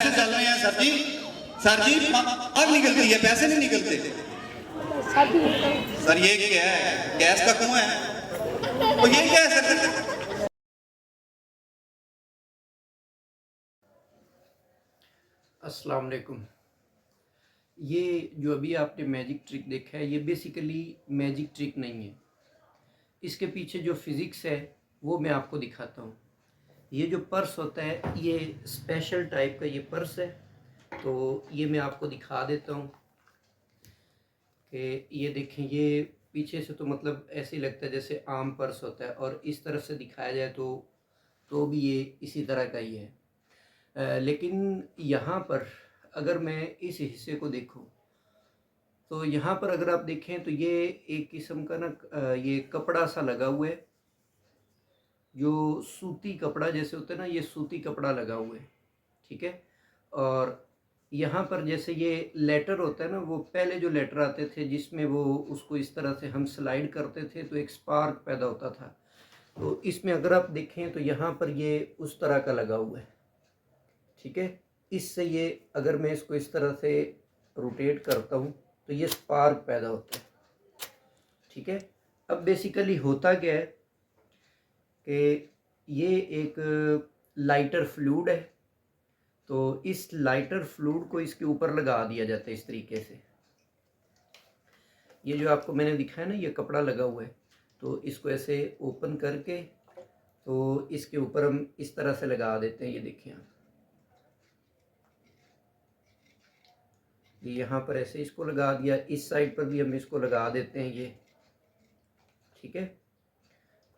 पैसे चल रहे हैं सर जी आग निकलती है, पैसे नहीं निकलते। सर ये क्या है, गैस का कुआं है। तो ये क्या है सर? अस्सलाम वालेकुम। ये जो अभी आपने मैजिक ट्रिक देखा है, ये बेसिकली मैजिक ट्रिक नहीं है। इसके पीछे जो फिज़िक्स है वो मैं आपको दिखाता हूँ। ये जो पर्स होता है, ये स्पेशल टाइप का ये पर्स है। तो ये मैं आपको दिखा देता हूँ कि ये देखें, ये पीछे से तो मतलब ऐसे ही लगता है जैसे आम पर्स होता है, और इस तरफ से दिखाया जाए तो भी ये इसी तरह का ही है। लेकिन यहाँ पर अगर मैं इस हिस्से को देखूँ, तो यहाँ पर अगर आप देखें तो ये एक किस्म का ना ये कपड़ा सा लगा हुआ है, जो सूती कपड़ा जैसे होता है ना, ये सूती कपड़ा लगा हुआ है। ठीक है। और यहाँ पर जैसे ये लेटर होता है ना, वो पहले जो लेटर आते थे जिसमें वो उसको इस तरह से हम स्लाइड करते थे तो एक स्पार्क पैदा होता था। तो इसमें अगर आप देखें तो यहाँ पर ये उस तरह का लगा हुआ है। ठीक है। इससे ये अगर मैं इसको इस तरह से रोटेट करता हूँ तो ये स्पार्क पैदा होता है। ठीक है। अब बेसिकली होता क्या है कि ये एक लाइटर फ्लूइड है। तो इस लाइटर फ्लूइड को इसके ऊपर लगा दिया जाता है इस तरीके से। ये जो आपको मैंने दिखाया ना, ये कपड़ा लगा हुआ है, तो इसको ऐसे ओपन करके तो इसके ऊपर हम इस तरह से लगा देते हैं। ये देखिए आप, ये यहाँ पर ऐसे इसको लगा दिया, इस साइड पर भी हम इसको लगा देते हैं ये। ठीक है।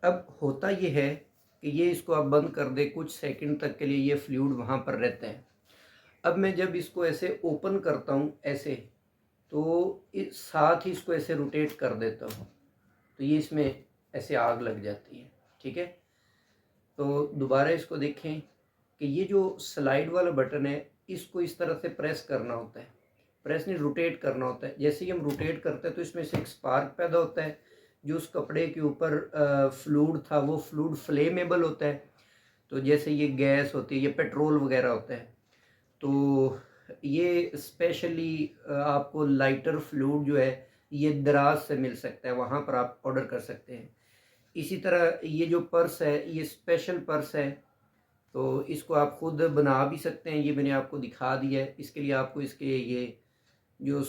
अब होता ये है कि ये इसको आप बंद कर दे, कुछ सेकंड तक के लिए ये फ्लूइड वहाँ पर रहता है। अब मैं जब इसको ऐसे ओपन करता हूँ ऐसे, तो इस साथ ही इसको ऐसे रोटेट कर देता हूँ तो ये इसमें ऐसे आग लग जाती है। ठीक है। तो दोबारा इसको देखें कि ये जो स्लाइड वाला बटन है, इसको इस तरह से प्रेस करना होता है, प्रेस नहीं, रोटेट करना होता है। जैसे ही हम रोटेट करते हैं तो इसमें से एक स्पार्क पैदा होता है। जो उस कपड़े के ऊपर फ्लूइड था, वो फ्लूइड फ्लेमेबल होता है। तो जैसे ये गैस होती है, ये पेट्रोल वगैरह होता है। तो ये स्पेशली आपको लाइटर फ्लूइड जो है ये दराज से मिल सकता है, वहाँ पर आप ऑर्डर कर सकते हैं। इसी तरह ये जो पर्स है, ये स्पेशल पर्स है, तो इसको आप खुद बना भी सकते हैं। ये मैंने आपको दिखा दिया है। इसके लिए आपको इसके ये जो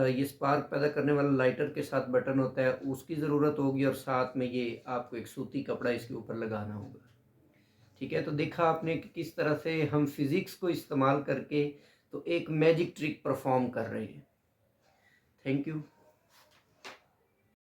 ये स्पार्क पैदा करने वाला लाइटर के साथ बटन होता है, उसकी ज़रूरत होगी, और साथ में ये आपको एक सूती कपड़ा इसके ऊपर लगाना होगा। ठीक है। तो देखा आपने कि किस तरह से हम फिज़िक्स को इस्तेमाल करके तो एक मैजिक ट्रिक परफॉर्म कर रहे हैं। Thank you.